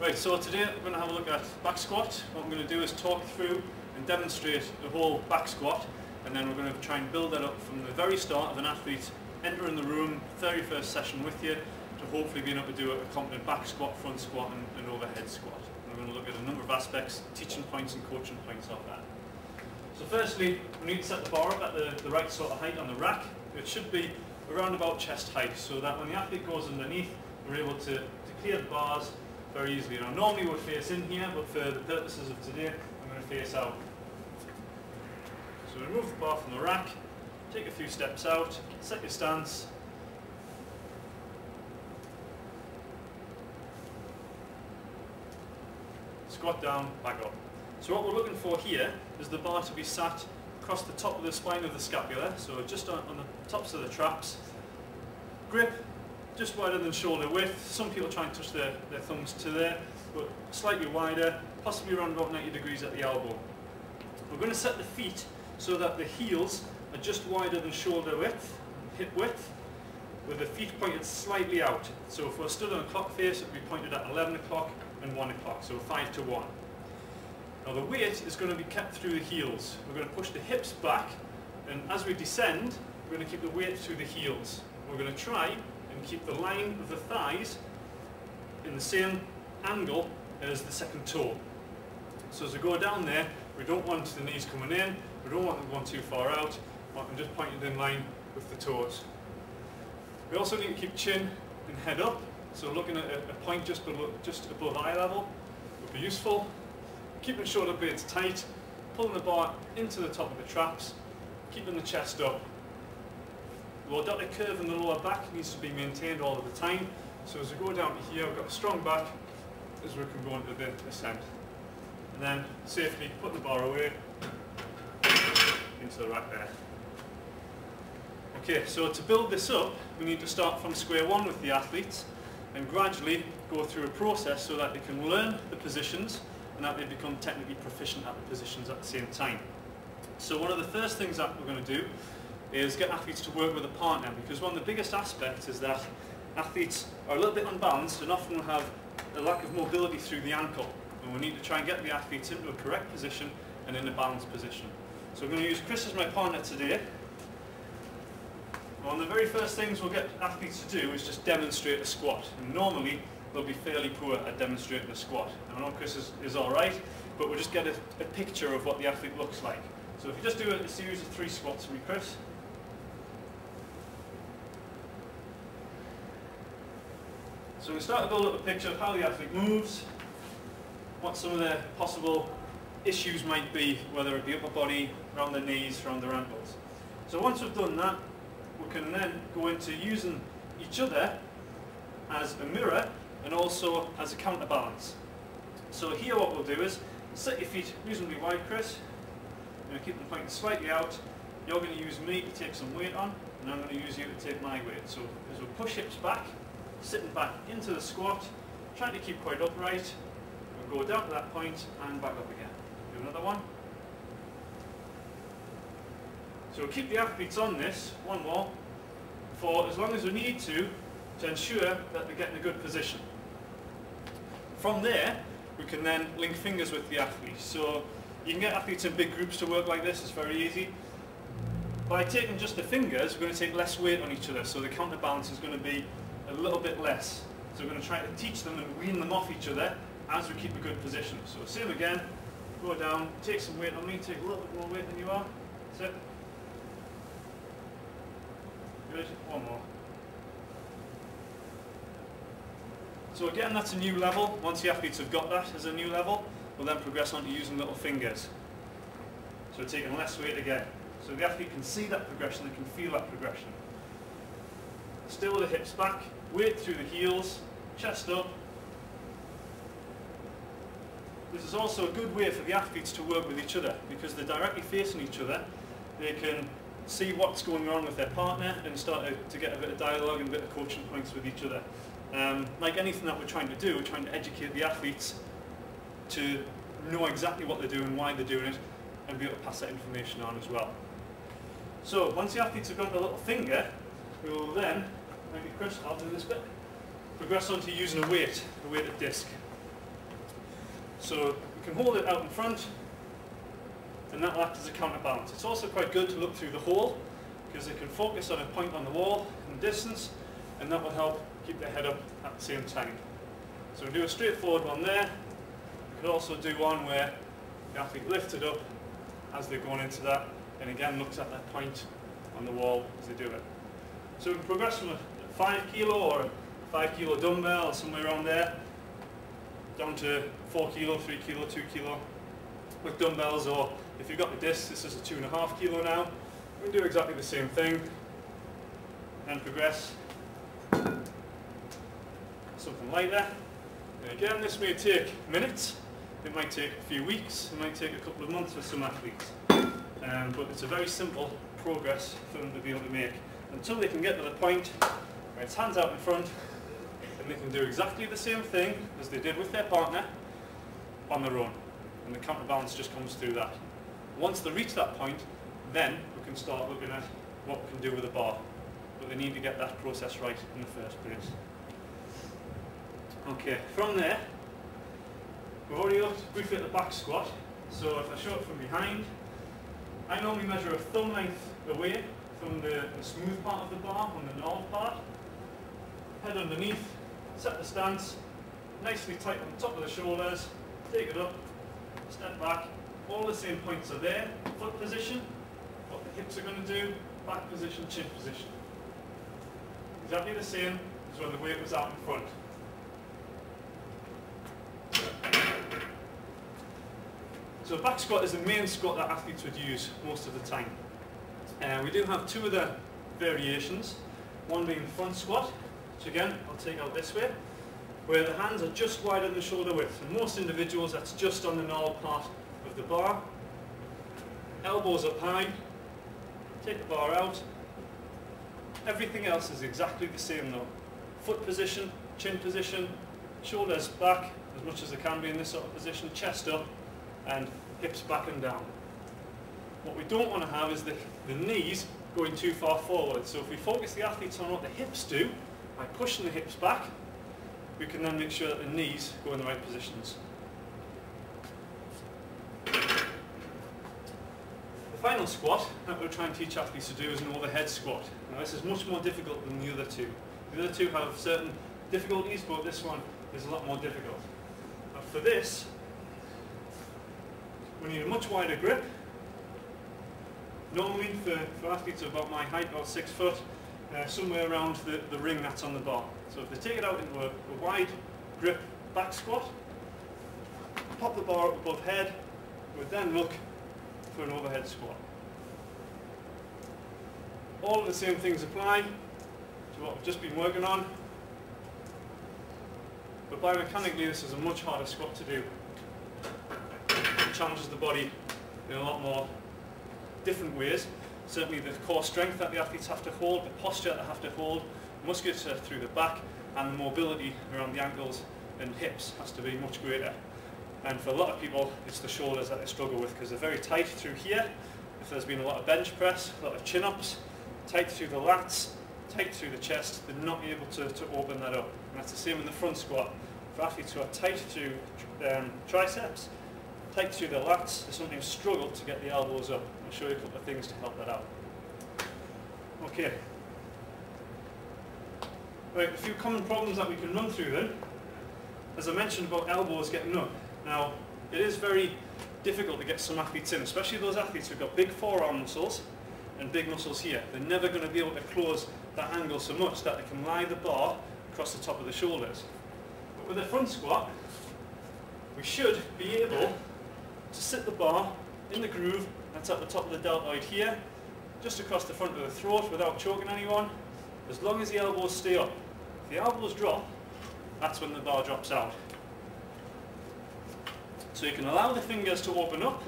Right, so today we're going to have a look at back squat. What I'm going to do is talk through and demonstrate the whole back squat, and then we're going to try and build that up from the very start of an athlete entering the room, very first session with you, to hopefully being able to do a competent back squat, front squat and overhead squat. And we're going to look at a number of aspects, teaching points and coaching points of that. So firstly, we need to set the bar up at the right sort of height on the rack. It should be around about chest height, so that when the athlete goes underneath, we're able to clear the bars very easily. Now normally we'd face in here, but for the purposes of today, I'm going to face out. So remove the bar from the rack, take a few steps out, set your stance, squat down, back up. So what we're looking for here is the bar to be sat across the top of the spine of the scapula, so just on the tops of the traps. Grip just wider than shoulder width. Some people try and touch their thumbs to there, but slightly wider, possibly around about 90 degrees at the elbow. We're going to set the feet so that the heels are just wider than shoulder width, hip width, with the feet pointed slightly out. So if we're stood on a clock face, it would be pointed at 11 o'clock and 1 o'clock, so 5 to 1. Now the weight is going to be kept through the heels. We're going to push the hips back, and as we descend, we're going to keep the weight through the heels. We're going to try and keep the line of the thighs in the same angle as the second toe. So as we go down there, we don't want the knees coming in, we don't want them going too far out, we want them just pointed in line with the toes. We also need to keep chin and head up, so looking at a point just above eye level would be useful. Keeping shoulder blades tight, pulling the bar into the top of the traps, keeping the chest up. The lordotic curve in the lower back needs to be maintained all of the time. So as we go down to here, we've got a strong back as we can go into the ascent. And then safely put the bar away into the rack there. Okay, so to build this up, we need to start from square one with the athletes and gradually go through a process so that they can learn the positions and that they become technically proficient at the positions at the same time. So one of the first things that we're going to do is get athletes to work with a partner, because one of the biggest aspects is that athletes are a little bit unbalanced and often have a lack of mobility through the ankle, and we need to try and get the athletes into a correct position and in a balanced position. So I'm going to use Chris as my partner today. One of the very first things we'll get athletes to do is just demonstrate a squat, and normally they'll be fairly poor at demonstrating a squat. I know Chris is alright, but we'll just get a picture of what the athlete looks like. So if you just do a series of 3 squats for me, Chris. So we start to build up a picture of how the athlete moves, what some of their possible issues might be, whether it be upper body, around their knees, around their ankles. So once we've done that, we can then go into using each other as a mirror and also as a counterbalance. So here what we'll do is set your feet reasonably wide, Chris. You're going to keep them pointed slightly out. You're going to use me to take some weight on, and I'm going to use you to take my weight. So as we push hips back, sitting back into the squat, trying to keep quite upright. We'll go down to that point and back up again. Do another one. So we'll keep the athletes on this, one more, for as long as we need to ensure that they're getting a good position. From there, we can then link fingers with the athlete. So you can get athletes in big groups to work like this, it's very easy. By taking just the fingers, we're going to take less weight on each other, so the counterbalance is going to be a little bit less. So we're going to try to teach them and wean them off each other as we keep a good position. So same again, go down, take some weight on me, take a little bit more weight than you are. That's it. Good, one more. So again, that's a new level. Once the athletes have got that as a new level, we'll then progress on to using little fingers. So taking less weight again. So the athlete can see that progression, they can feel that progression. Still with the hips back, weight through the heels, chest up. This is also a good way for the athletes to work with each other, because they're directly facing each other. They can see what's going on with their partner and start to get a bit of dialogue and a bit of coaching points with each other. Like anything that we're trying to do, we're trying to educate the athletes to know exactly what they're doing, why they're doing it, and be able to pass that information on as well. So once the athletes have got the little finger, we will then, maybe Chris, I'll do this bit, progress on to using a weighted disc. So you can hold it out in front, and that will act as a counterbalance. It's also quite good to look through the hole, because it can focus on a point on the wall in distance, and that will help keep the head up at the same time. So we do a straightforward one there. We could also do one where the athlete lifts it up as they're going into that, and again looks at that point on the wall as they do it. So we can progress from a 5 kilo or a 5 kilo dumbbell or somewhere around there, down to 4 kilo, 3 kilo, 2 kilo with dumbbells, or if you've got the disc, this is a 2.5 kilo now. We can do exactly the same thing and progress. Something like that. And again, this may take minutes, it might take a few weeks, it might take a couple of months for some athletes. But it's a very simple progress for them to be able to make until they can get to the point where it's hands out in front and they can do exactly the same thing as they did with their partner on their own. And the counterbalance just comes through that. Once they reach that point, then we can start looking at what we can do with the bar. But they need to get that process right in the first place. Okay, from there, we've already looked briefly at the back squat. So if I show it from behind, I normally measure a thumb length away from the smooth part of the bar on the knob part. Head underneath, set the stance, nicely tight on the top of the shoulders, take it up, step back. All the same points are there. Foot position, what the hips are going to do, back position, chin position. Exactly the same as when the weight was out in front. So back squat is the main squat that athletes would use most of the time. We do have two other variations, one being front squat, which again I'll take out this way, where the hands are just wider than shoulder width. And most individuals that's just on the knob part of the bar. Elbows up high, take the bar out. Everything else is exactly the same though. Foot position, chin position, shoulders back as much as they can be in this sort of position, chest up, and hips back and down. What we don't want to have is the knees going too far forward. So if we focus the athletes on what the hips do, by pushing the hips back, we can then make sure that the knees go in the right positions. The final squat that we'll try and teach athletes to do is an overhead squat. Now this is much more difficult than the other two. The other two have certain difficulties, but this one is a lot more difficult. Now for this, we need a much wider grip. Normally for athletes of about my height, about 6 foot, somewhere around the ring that's on the bar. So if they take it out into a wide grip back squat, pop the bar up above head, we then look for an overhead squat. All of the same things apply to what we've just been working on, but biomechanically this is a much harder squat to do. It challenges the body in a lot more different ways. Certainly the core strength that the athletes have to hold, the posture they have to hold, musculature through the back, and the mobility around the ankles and hips has to be much greater. And for a lot of people, it's the shoulders that they struggle with because they're very tight through here. If there's been a lot of bench press, a lot of chin-ups, tight through the lats, tight through the chest, they're not able to open that up. And that's the same in the front squat. For athletes who are tight through triceps, tight through the lats, they sometimes struggle to get the elbows up. I'll show you a couple of things to help that out. Okay. Right, a few common problems that we can run through then. As I mentioned about elbows getting up. Now, it is very difficult to get some athletes in, especially those athletes who've got big forearm muscles and big muscles here. They're never going to be able to close that angle so much that they can lie the bar across the top of the shoulders. But with a front squat, we should be able to sit the bar in the groove that's at the top of the deltoid here, just across the front of the throat without choking anyone, as long as the elbows stay up. If the elbows drop, that's when the bar drops out. So you can allow the fingers to open up,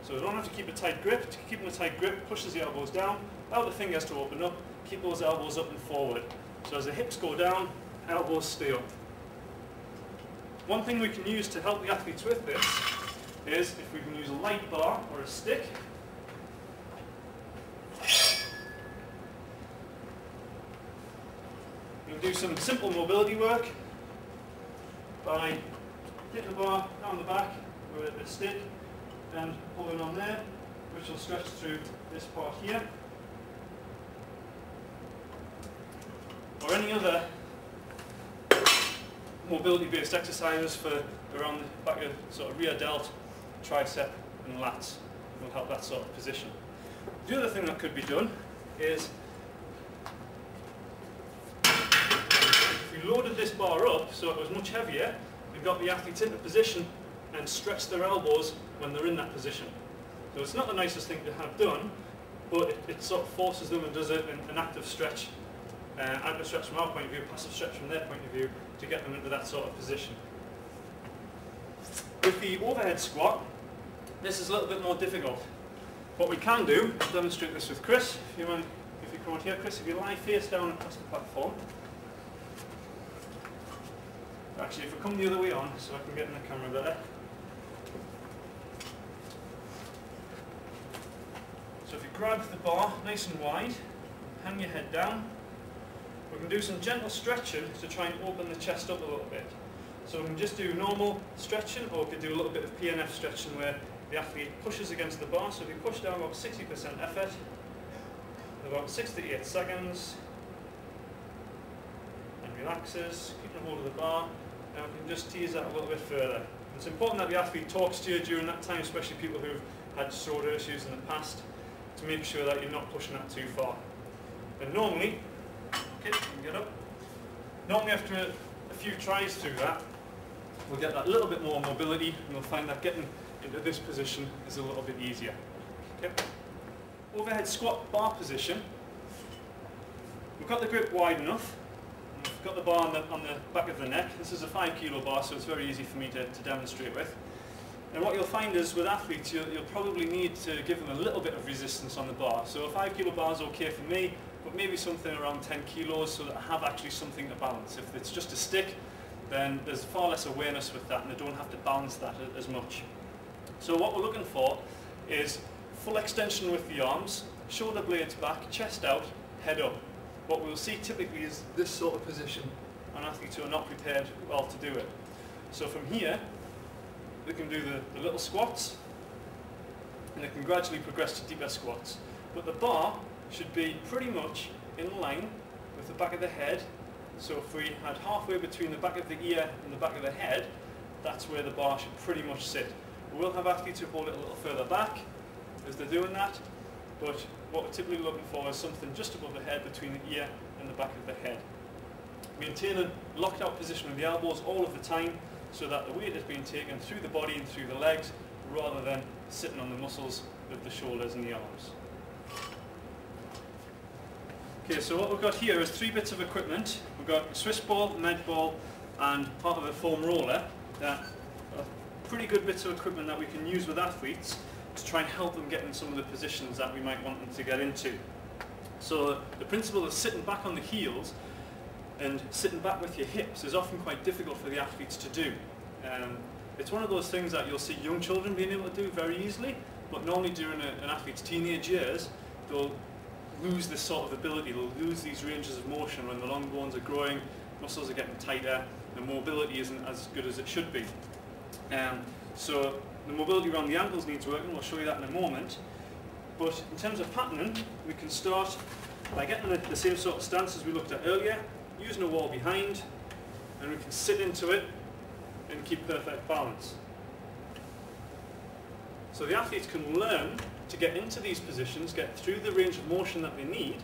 so you don't have to keep a tight grip. Keeping a tight grip pushes the elbows down, allow the fingers to open up, keep those elbows up and forward. So as the hips go down, elbows stay up. One thing we can use to help the athletes with this is if we can use a light bar or a stick. We can do some simple mobility work by hit the bar down the back with a stick and pulling on there, which will stretch through this part here. Or any other mobility-based exercises for around the back of sort of rear delt, tricep and lats will help that sort of position. The other thing that could be done is if we loaded this bar up so it was much heavier, we've got the athletes into position and stretch their elbows when they're in that position. So it's not the nicest thing to have done, but it sort of forces them and does an active stretch. Active stretch from our point of view, passive stretch from their point of view, to get them into that sort of position. With the overhead squat, this is a little bit more difficult. What we can do, I'll demonstrate this with Chris. If you come on here, Chris, if you lie face down across the platform. Actually, if we come the other way on, so I can get in the camera better. So if you grab the bar nice and wide, hang your head down, we can do some gentle stretching to try and open the chest up a little bit. So we can just do normal stretching, or we can do a little bit of PNF stretching where the athlete pushes against the bar. So if you push down about 60% effort, about 6 to 8 seconds, and relaxes, keeping hold of the bar, and we can just tease that a little bit further. It's important that the athlete talks to you during that time, especially people who've had shoulder issues in the past, to make sure that you're not pushing that too far. And normally, okay, you can get up. Normally after a few tries through that, we'll get that little bit more mobility, and we'll find that getting into this position is a little bit easier. Okay. Overhead squat bar position. We've got the grip wide enough. We've got the bar on the back of the neck. This is a 5 kilo bar, so it's very easy for me to demonstrate with. And what you'll find is with athletes, you'll probably need to give them a little bit of resistance on the bar. So a 5 kilo bar is okay for me, but maybe something around 10 kilos so that I have actually something to balance. If it's just a stick, then there's far less awareness with that and they don't have to balance that as much. So what we're looking for is full extension with the arms, shoulder blades back, chest out, head up. What we'll see typically is this sort of position on athletes who are not prepared well to do it. So from here, they can do the little squats, and they can gradually progress to deeper squats. But the bar should be pretty much in line with the back of the head. So if we had halfway between the back of the ear and the back of the head, that's where the bar should pretty much sit. We will have athletes who hold it a little further back as they're doing that, but what we're typically looking for is something just above the head, between the ear and the back of the head. Maintain a locked out position with the elbows all of the time so that the weight is being taken through the body and through the legs rather than sitting on the muscles of the shoulders and the arms. Okay, so what we've got here is 3 bits of equipment. We've got a Swiss ball, med ball, and part of a foam roller that are pretty good bits of equipment that we can use with athletes to try and help them get in some of the positions that we might want them to get into. So the principle of sitting back on the heels and sitting back with your hips is often quite difficult for the athletes to do. It's one of those things that you'll see young children being able to do very easily, but normally during an athlete's teenage years, they'll lose this sort of ability, they'll lose these ranges of motion when the long bones are growing, muscles are getting tighter, the mobility isn't as good as it should be. So the mobility around the ankles needs working, we'll show you that in a moment. But in terms of patterning, we can start by getting the same sort of stance as we looked at earlier, using a wall behind, and we can sit into it and keep perfect balance. So the athletes can learn to get into these positions, get through the range of motion that they need,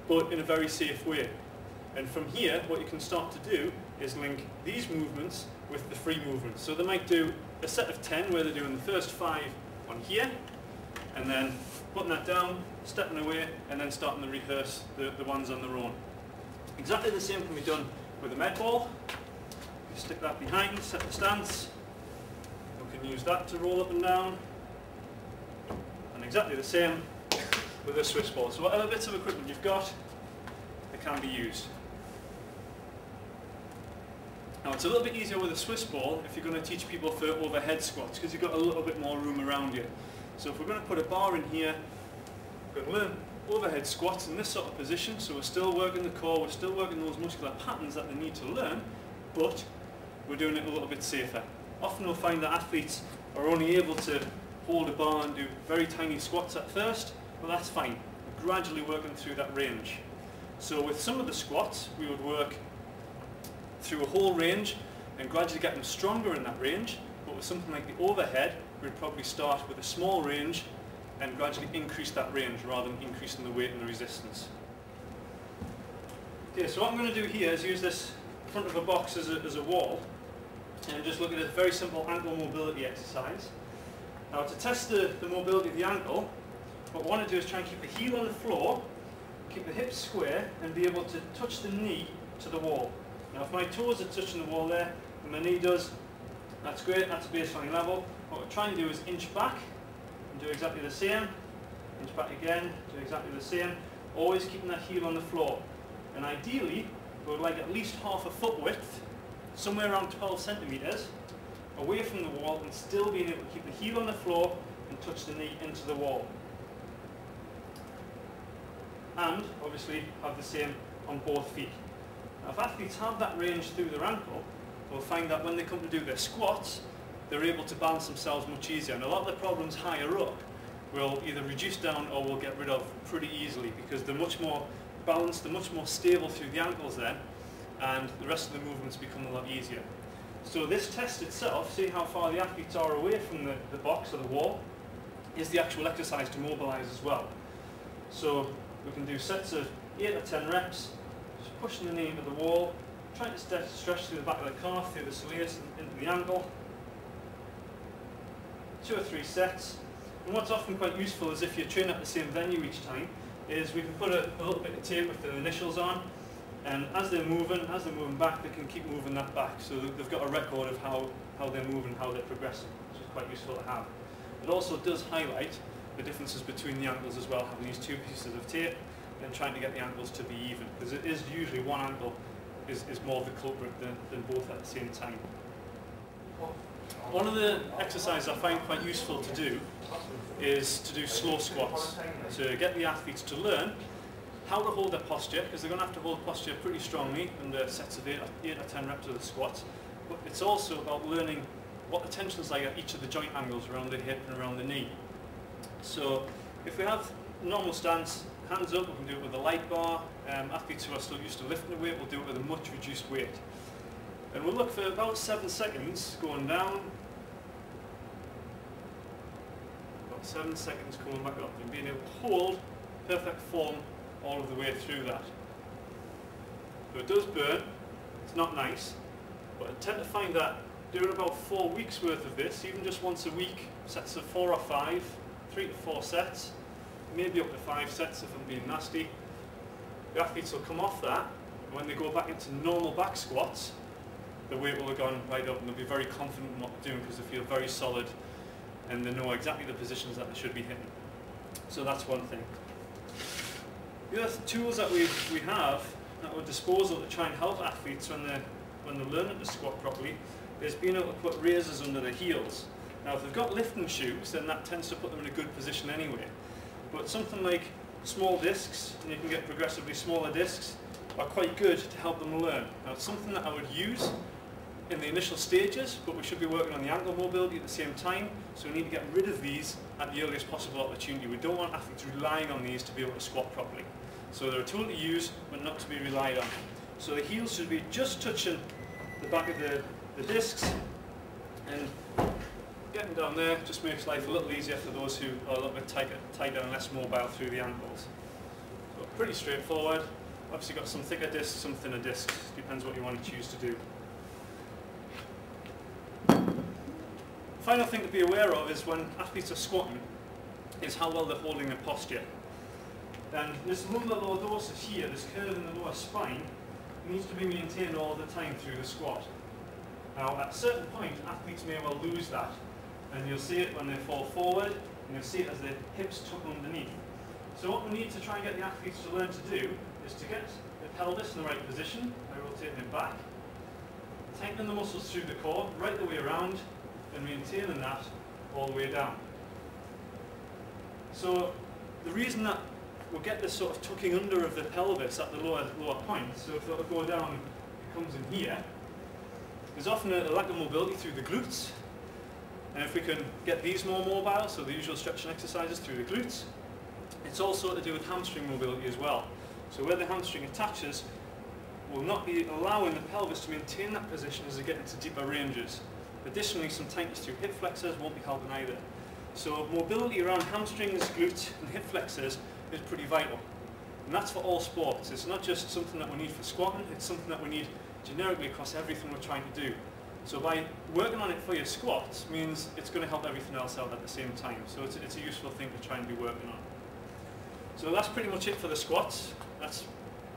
but in a very safe way. And from here, what you can start to do is link these movements with the free movements. So they might do a set of 10 where they're doing the first 5 on here, and then putting that down, stepping away, and then starting to rehearse the ones on their own. Exactly the same can be done with a med ball. You stick that behind, set the stance. We can use that to roll up and down. And exactly the same with a Swiss ball. So whatever bits of equipment you've got, they can be used. Now it's a little bit easier with a Swiss ball if you're going to teach people for overhead squats, because you've got a little bit more room around you. So if we're going to put a bar in here, we're going to learn overhead squats in this sort of position, so we're still working the core, we're still working those muscular patterns that they need to learn, but we're doing it a little bit safer. Often we'll find that athletes are only able to hold a bar and do very tiny squats at first, but that's fine. We're gradually working through that range. So with some of the squats, we would work through a whole range and gradually get them stronger in that range, but with something like the overhead, we'd probably start with a small range and gradually increase that range rather than increasing the weight and the resistance. Okay, so what I'm going to do here is use this front of a box as a wall and just look at a very simple ankle mobility exercise. Now to test the mobility of the ankle, what we want to do is try and keep the heel on the floor, keep the hips square and be able to touch the knee to the wall. Now if my toes are touching the wall there and my knee does, that's great, that's baseline level. What we're trying to do is inch back and do exactly the same, inch back again, do exactly the same, always keeping that heel on the floor. And ideally, we would like at least half a foot width, somewhere around 12 centimeters, away from the wall and still being able to keep the heel on the floor and touch the knee into the wall. And obviously have the same on both feet. Now if athletes have that range through their ankle, they'll find that when they come to do their squats, they're able to balance themselves much easier. And a lot of the problems higher up will either reduce down or will get rid of pretty easily because they're much more balanced, they're much more stable through the ankles then, and the rest of the movements become a lot easier. So this test itself, see how far the athletes are away from the box or the wall, is the actual exercise to mobilize as well. So we can do sets of 8 or 10 reps, just pushing the knee into the wall, trying to stretch through the back of the calf, through the soleus into the ankle. 2 or 3 sets. And what's often quite useful is if you're training at the same venue each time, is we can put a little bit of tape with the initials on, and as they're moving back, they can keep moving that back. So they've got a record of how they're moving, how they're progressing, which is quite useful to have. It also does highlight the differences between the ankles as well, having these 2 pieces of tape and trying to get the ankles to be even, because it is usually one ankle is more the culprit than both at the same time. One of the exercises I find quite useful to do is to do slow squats, to get the athletes to learn how to hold their posture, because they're going to have to hold posture pretty strongly in the sets of 8 or 10 reps of the squats, but it's also about learning what the tension is like at each of the joint angles around the hip and around the knee. So if we have normal stance, hands up, we can do it with a light bar. Athletes who are still used to lifting the weight will do it with a much reduced weight. And we'll look for about 7 seconds going down, about 7 seconds coming back up, and being able to hold perfect form all of the way through that. So it does burn, it's not nice, but I tend to find that doing about 4 weeks worth of this, even just once a week, sets of 4 or 5, 3 to 4 sets, maybe up to 5 sets if I'm being nasty, the athletes will come off that, and when they go back into normal back squats, the weight will have gone right up and they'll be very confident in what they're doing because they feel very solid and they know exactly the positions that they should be hitting. So that's one thing. The other tools that we have at our disposal to try and help athletes when they're learning to squat properly is being able to put razors under their heels. Now if they've got lifting shoes, then that tends to put them in a good position anyway. But something like small discs, and you can get progressively smaller discs, are quite good to help them learn. Now it's something that I would use in the initial stages, but we should be working on the ankle mobility at the same time, so we need to get rid of these at the earliest possible opportunity. We don't want athletes relying on these to be able to squat properly. So they're a tool to use, but not to be relied on. So the heels should be just touching the back of the discs, and getting down there just makes life a little easier for those who are a little bit tighter and less mobile through the ankles. So pretty straightforward. Obviously got some thicker discs, some thinner discs, depends what you want to choose to do. Final thing to be aware of is when athletes are squatting is how well they're holding their posture. And this lumbar lordosis here, this curve in the lower spine, needs to be maintained all the time through the squat. Now at a certain point athletes may well lose that, and you'll see it when they fall forward, and you'll see it as their hips tuck underneath. So what we need to try and get the athletes to learn to do is to get the pelvis in the right position by rotating it back, tightening the muscles through the core right the way around, and maintaining that all the way down. So the reason that we'll get this sort of tucking under of the pelvis at the lower point, so if it'll go down, it comes in here, There's often a lack of mobility through the glutes, and if we can get these more mobile, so the usual stretching exercises through the glutes, it's also to do with hamstring mobility as well. So where the hamstring attaches will not be allowing the pelvis to maintain that position as they get into deeper ranges. Additionally, some tightness through hip flexors won't be helping either. So mobility around hamstrings, glutes and hip flexors is pretty vital. And that's for all sports. It's not just something that we need for squatting, it's something that we need generically across everything we're trying to do. So by working on it for your squats means it's going to help everything else out at the same time. So it's a useful thing to try and be working on. So that's pretty much it for the squats. That's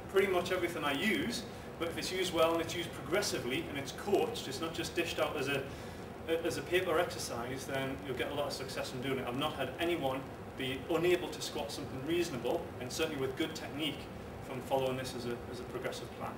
pretty much everything I use, but if it's used well and it's used progressively and it's coached, it's not just dished out as a paper exercise, then you'll get a lot of success in doing it. I've not had anyone be unable to squat something reasonable, and certainly with good technique, from following this as a progressive plan.